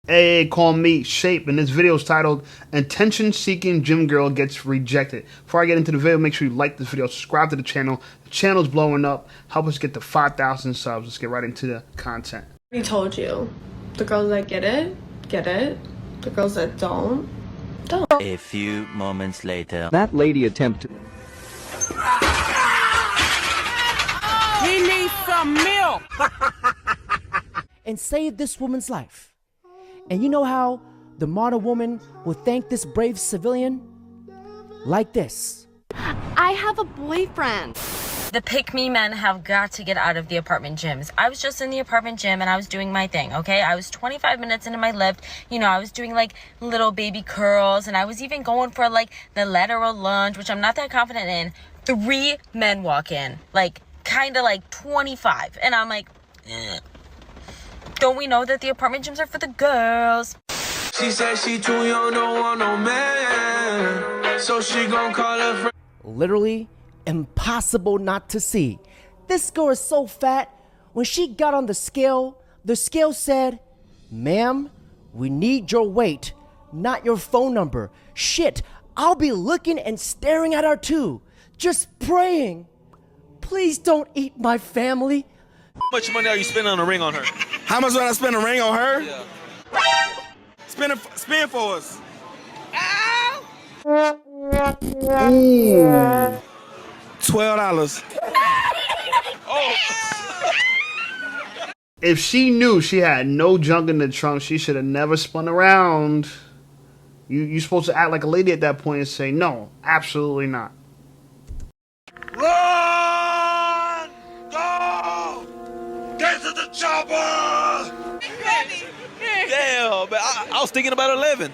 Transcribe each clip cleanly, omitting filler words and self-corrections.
AA call me Shape, and this video is titled Attention Seeking Gym Girl Gets Rejected. Before I get into the video, make sure you like this video, subscribe to the channel. The channel's blowing up. Help us get to 5,000 subs. Let's get right into the content. I told you. The girls that get it, get it. The girls that don't. A few moments later. That lady attempted. He needs some milk! And save this woman's life. And you know how the modern woman will thank this brave civilian? Like this. I have a boyfriend. The pick-me men have got to get out of the apartment gyms. I was just in the apartment gym and I was doing my thing, okay? I was 25 minutes into my lift. You know, I was doing like little baby curls, and I was even going for like the lateral lunge, which I'm not that confident in. 3 men walk in, like kind of like 25. And I'm like, eh. Don't we know that the apartment gyms are for the girls? She said she too young, don't want no man, so she gon' call her friend. Literally impossible not to see. This girl is so fat. When she got on the scale said, "Ma'am, we need your weight, not your phone number." Shit, I'll be looking and staring at her too, just praying. Please don't eat my family. How much money are you spending on a ring on her? How much would I spend a ring on her? Yeah. Spin for us. $12. Oh. If she knew she had no junk in the trunk, she should have never spun around. You're supposed to act like a lady at that point and say, no, absolutely not. Run! Go! Get to the chopper! Damn, but I was thinking about 11.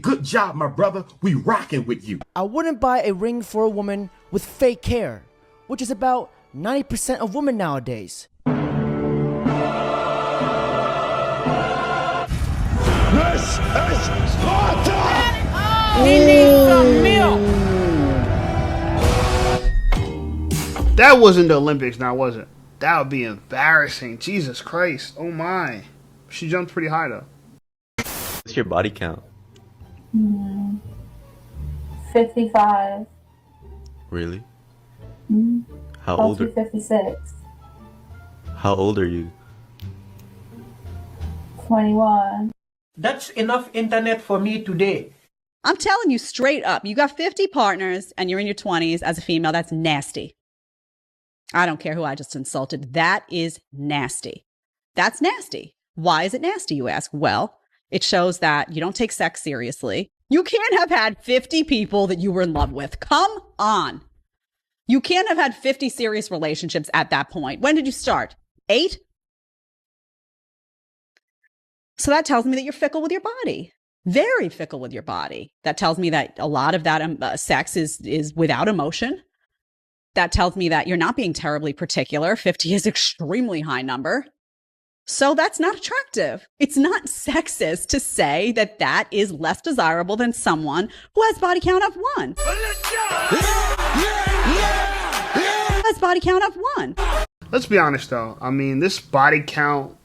Good job, my brother. We rocking with you. I wouldn't buy a ring for a woman with fake hair, which is about 90% of women nowadays. This is Sparta! He needs some milk! That wasn't the Olympics now, was it? That would be embarrassing. Jesus Christ. Oh my. She jumped pretty high though. What's your body count? 55. Really? Mm-hmm. How old are 56. How old are you? 21. That's enough internet for me today. I'm telling you straight up, you got 50 partners and you're in your 20s as a female. That's nasty. I don't care who I just insulted. That is nasty. That's nasty. Why is it nasty, you ask? Well, it shows that you don't take sex seriously. You can't have had 50 people that you were in love with. Come on. You can't have had 50 serious relationships at that point. When did you start? 8? So that tells me that you're fickle with your body. Very fickle with your body. That tells me that a lot of that sex is without emotion. That tells me that you're not being terribly particular. 50 is an extremely high number. So that's not attractive. It's not sexist to say that that is less desirable than someone who has body count of 1. Has body count of 1. Let's be honest though. I mean, this body count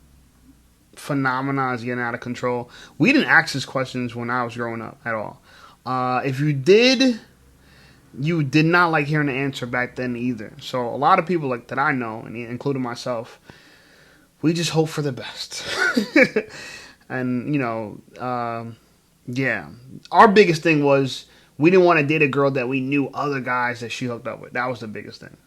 phenomena is getting out of control. We didn't ask these questions when I was growing up at all. If you did, you did not like hearing the answer back then either. So a lot of people like that I know, and including myself, we just hope for the best. And, you know, yeah. Our biggest thing was we didn't want to date a girl that we knew other guys that she hooked up with. That was the biggest thing.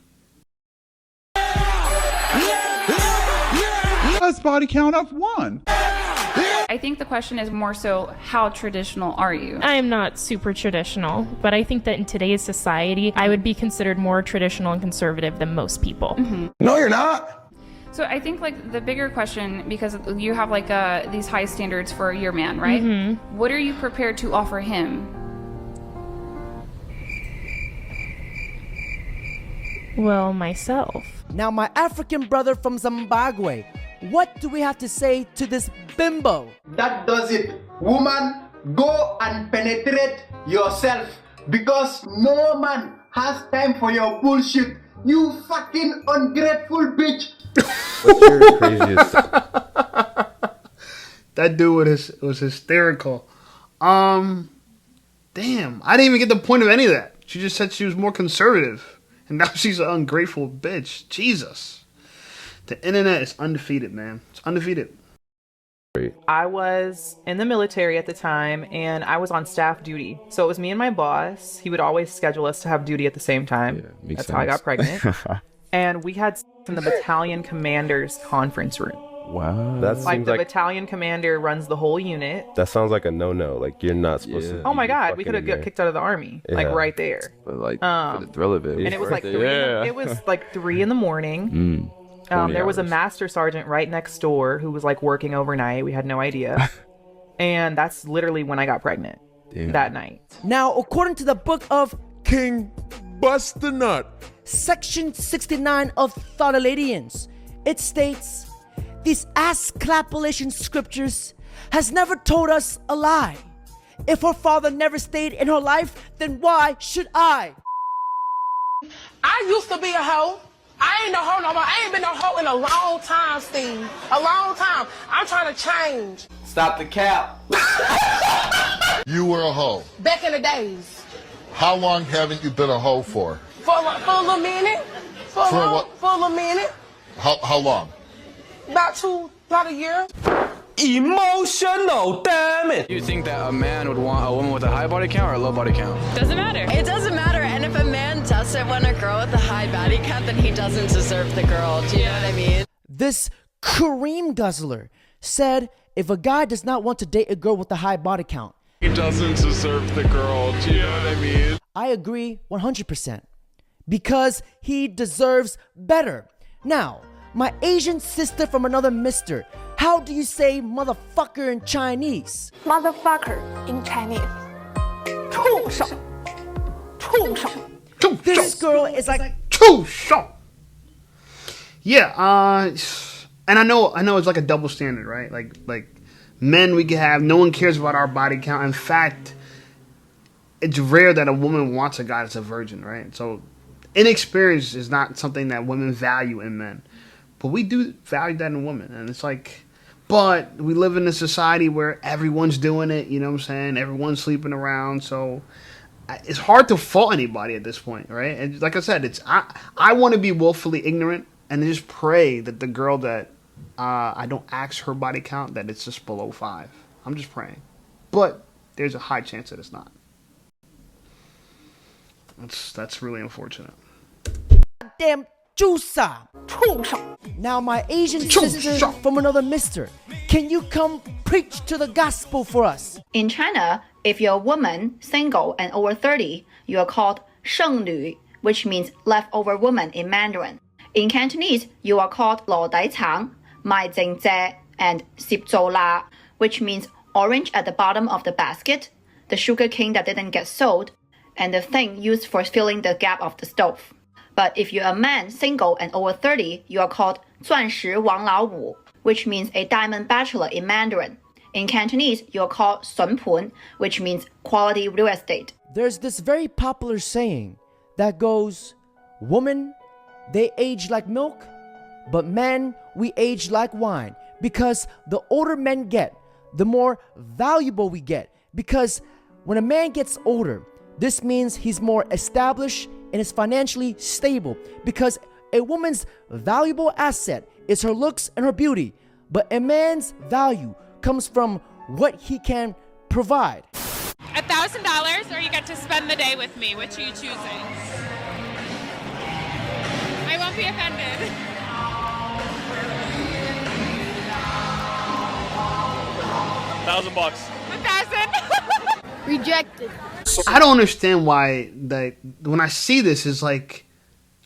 That's body count of 1. I think the question is more so, how traditional are you? I am not super traditional, but I think that in today's society, I would be considered more traditional and conservative than most people. Mm-hmm. No, you're not. So I think like the bigger question, because you have like these high standards for your man, right? Mm-hmm. What are you prepared to offer him? Well, myself. Now my African brother from Zimbabwe, what do we have to say to this bimbo? That does it. Woman, go and penetrate yourself, because no man has time for your bullshit. You fucking ungrateful bitch. What's your craziest? That dude was hysterical. Damn, I didn't even get the point of any of that. She just said she was more conservative, and now she's an ungrateful bitch. Jesus, the internet is undefeated, man. It's undefeated. I was in the military at the time and I was on staff duty. So it was me and my boss. He would always schedule us to have duty at the same time. That's how I got pregnant. And we had in the battalion commander's conference room. Wow. That like the battalion commander runs the whole unit. That sounds like a no-no. Like you're not supposed to. Oh my God, we could have got kicked out of the army, like right there. But like for the thrill of it. And it was like it was like 3 in the morning. There was a master sergeant right next door who was like working overnight. We had no idea. And that's literally when I got pregnant that night. Now, according to the book of King Buster Nut, section 69 of Thoughtaladians, it states, these ass-clapulation scriptures has never told us a lie. If her father never stayed in her life, then why should I? I used to be a hoe. I ain't no hoe no more. I ain't been no hoe in a long time, Steve. A long time. I'm trying to change. Stop the cap. You were a hoe. Back in the days. How long haven't you been a hoe for? For a little minute. For a little minute. How long? About a year. Emotional, damn it! You think that a man would want a woman with a high body count or a low body count? Doesn't matter. It doesn't matter. And if a man doesn't want a girl with a high body count, then he doesn't deserve the girl. Do you know what I mean? This Kareem guzzler said if a guy does not want to date a girl with a high body count, he doesn't deserve the girl. Do you know what I mean? I agree 100%. Because he deserves better. Now, my Asian sister from another mister, how do you say motherfucker in Chinese? Motherfucker in Chinese. 畜生. This girl is like 畜生. Yeah, and I know it's like a double standard, right? Like men we can have, no one cares about our body count. In fact, it's rare that a woman wants a guy that's a virgin, right? So inexperience is not something that women value in men. But we do value that in women. And it's like, but we live in a society where everyone's doing it, you know what I'm saying? Everyone's sleeping around. So it's hard to fault anybody at this point, right? And like I said, I want to be willfully ignorant and just pray that the girl that I don't ask her body count, that it's just below 5. I'm just praying. But there's a high chance that it's not. That's really unfortunate. Damn Jusa. Now my Asian sister from another mister, can you come preach to the gospel for us? In China, if you're a woman, single, and over 30, you are called 剩女, which means leftover woman in Mandarin. In Cantonese, you are called 老底橙, 賣剩蔗, and 攝做辣, which means orange at the bottom of the basket, the sugar cane that didn't get sold, and the thing used for filling the gap of the stove. But if you're a man, single, and over 30, you are called 钻石王老五, which means a diamond bachelor in Mandarin. In Cantonese, you are called 笋盤, which means quality real estate. There's this very popular saying that goes, women, they age like milk, but men, we age like wine. Because the older men get, the more valuable we get. Because when a man gets older, this means he's more established and is financially stable, because a woman's valuable asset is her looks and her beauty, but a man's value comes from what he can provide. $1,000 or you get to spend the day with me. Which are you choosing? I won't be offended. $1,000. 1,000. Rejected. I don't understand why that when I see this is like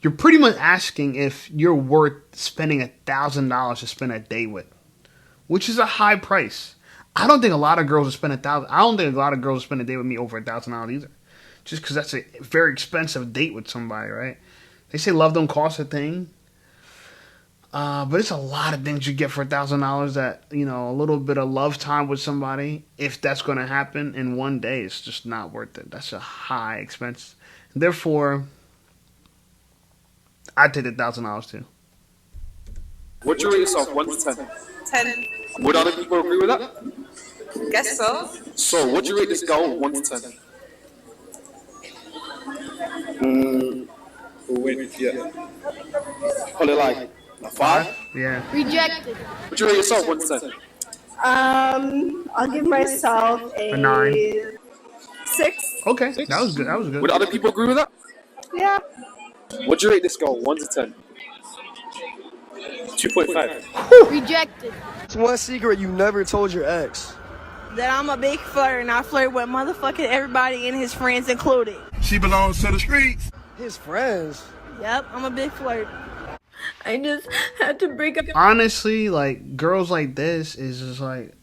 you're pretty much asking if you're worth spending $1,000 to spend a day with, which is a high price. I don't think a lot of girls will spend $1,000. I don't think a lot of girls will spend a day with me over $1,000 either, just because that's a very expensive date with somebody, right? They say love don't cost a thing, but it's a lot of things you get for $1,000. That, you know, a little bit of love time with somebody, if that's going to happen in one day, it's just not worth it. That's a high expense. Therefore, I take $1,000 too. Would you rate yourself 1 to 10? 10. Would other people agree with that? Guess so. So, would you rate this girl 1 to 10? Wait, yeah. Call it like a 5? Yeah. Rejected. Would you rate yourself 1 to 10? I'll give myself A 9. 6. Okay, that was good. That was good. Would other people agree with that? Yeah. Would you rate this girl 1 to 10? 2.5. Rejected. It's one secret you never told your ex. That I'm a big flirter and I flirt with motherfucking everybody and his friends included. She belongs to the streets. His friends? Yep, I'm a big flirt. I just had to break up. Honestly, like, girls like this is just like,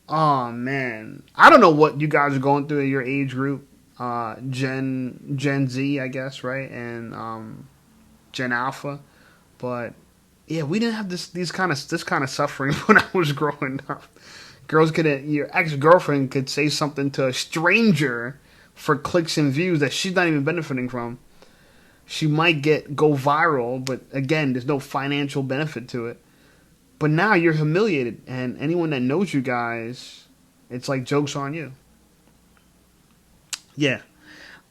oh man, I don't know what you guys are going through in your age group, Gen Z, I guess, right, and Gen Alpha, but yeah, we didn't have this kind of suffering when I was growing up. Girls your ex-girlfriend could say something to a stranger for clicks and views that she's not even benefiting from. She might go viral, but again, there's no financial benefit to it. But now you're humiliated, and anyone that knows you guys, it's like joke's on you. Yeah.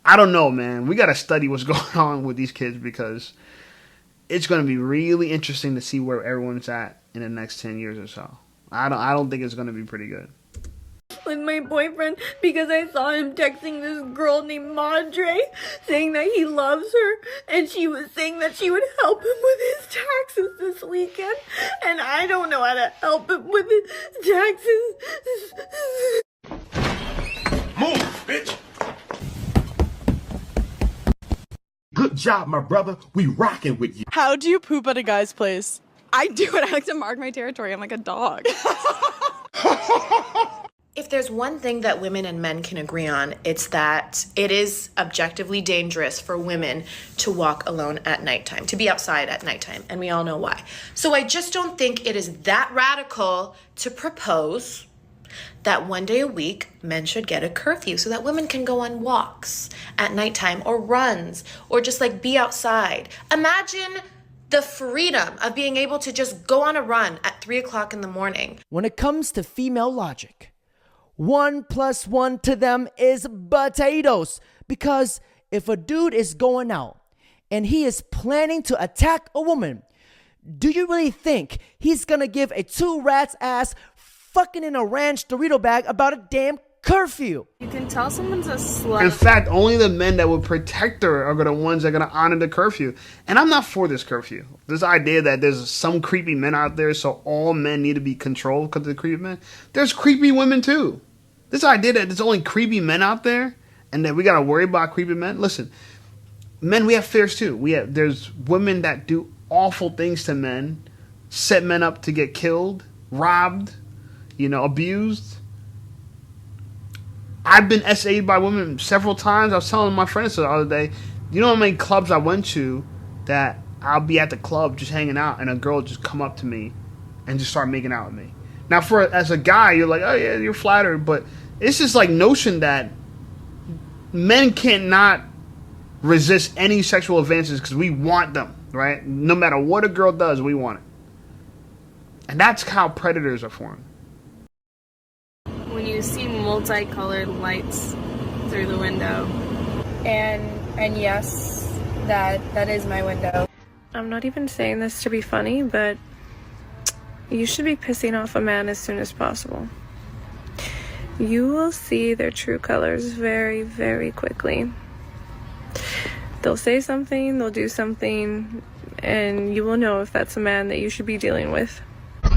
I don't know, man. We got to study what's going on with these kids because it's going to be really interesting to see where everyone's at in the next 10 years or so. I don't think it's going to be pretty good. With my boyfriend because I saw him texting this girl named Madre saying that he loves her and she was saying that she would help him with his taxes this weekend and I don't know how to help him with his taxes. Move, bitch. Good job, my brother. We rocking with you. How do you poop at a guy's place? I do it. I like to mark my territory. I'm like a dog. If there's one thing that women and men can agree on, it's that it is objectively dangerous for women to walk alone at nighttime, to be outside at nighttime, and we all know why. So I just don't think it is that radical to propose that one day a week men should get a curfew so that women can go on walks at nighttime or runs or just like be outside. Imagine the freedom of being able to just go on a run at 3 o'clock in the morning. When it comes to female logic, 1 + 1 to them is potatoes. Because if a dude is going out and he is planning to attack a woman, do you really think he's gonna give a 2 rats ass fucking in a ranch Dorito bag about a damn curfew? You can tell someone's a slut. In fact, only the men that would protect her are the ones that are going to honor the curfew. And I'm not for this curfew. This idea that there's some creepy men out there, so all men need to be controlled because of the creepy men. There's creepy women too. This idea that there's only creepy men out there and that we got to worry about creepy men. Listen, men, we have fears too. There's women that do awful things to men, set men up to get killed, robbed, abused. I've been SA'd by women several times. I was telling my friends the other day, you know how many clubs I went to that I'll be at the club just hanging out and a girl will just come up to me and just start making out with me. Now, as a guy, you're like, oh yeah, you're flattered, but it's just like notion that men cannot resist any sexual advances because we want them, right? No matter what a girl does, we want it. And that's how predators are formed. When you see multicolored lights through the window. And yes, that is my window. I'm not even saying this to be funny, but you should be pissing off a man as soon as possible. You will see their true colors very, very quickly. They'll say something, they'll do something, and you will know if that's a man that you should be dealing with.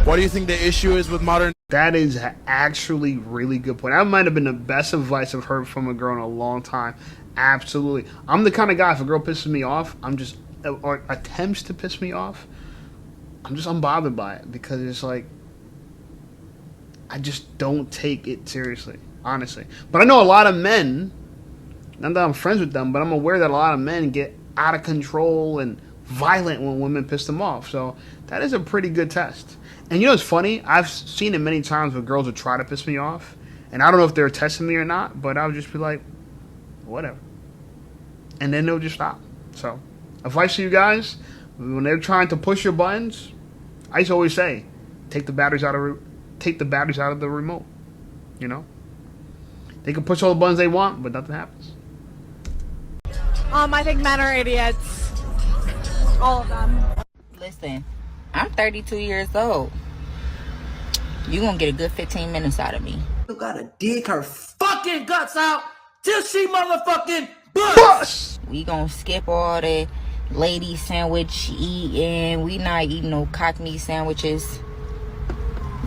What do you think the issue is with modern? That is actually really good point. That might have been the best advice I've heard from a girl in a long time. Absolutely. I'm the kind of guy, if a girl pisses me off, or attempts to piss me off, I'm just unbothered by it because it's like, I just don't take it seriously, honestly. But I know a lot of men, not that I'm friends with them, but I'm aware that a lot of men get out of control and violent when women piss them off. So that is a pretty good test. And you know what's funny? I've seen it many times where girls would try to piss me off. And I don't know if they're testing me or not, but I would just be like, whatever. And then they'll just stop. So, advice to you guys, when they're trying to push your buttons, I used to always say, take the batteries out of the remote. You know, they can push all the buttons they want, but nothing happens. I think men are idiots. All of them. Listen, I'm 32 years old. You gonna get a good 15 minutes out of me. You gotta dig her fucking guts out till she motherfucking busts. We gonna skip all the lady sandwich eating. We not eating no cockney sandwiches.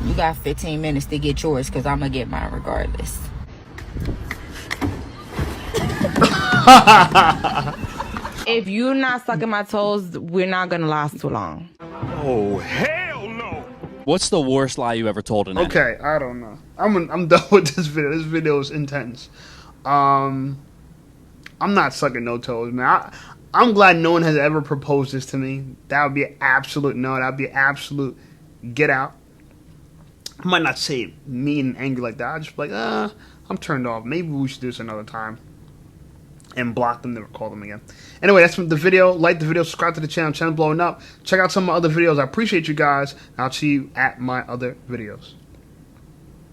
You got 15 minutes to get yours, because I'm gonna get mine regardless. If you're not sucking my toes, we're not gonna last too long. Oh, hell no! What's the worst lie you ever told in Okay, I don't know. I'm done with this video. This video is intense. I'm not sucking no toes, man. I'm glad no one has ever proposed this to me. That would be an absolute no. That would be an absolute get out. I might not say it mean and angry like that. I'd just be like, I'm turned off. Maybe we should do this another time. And block them, never call them again. Anyway, that's from the video. Like the video, subscribe to the channel blowing up. Check out some of my other videos. I appreciate you guys. I'll see you at my other videos.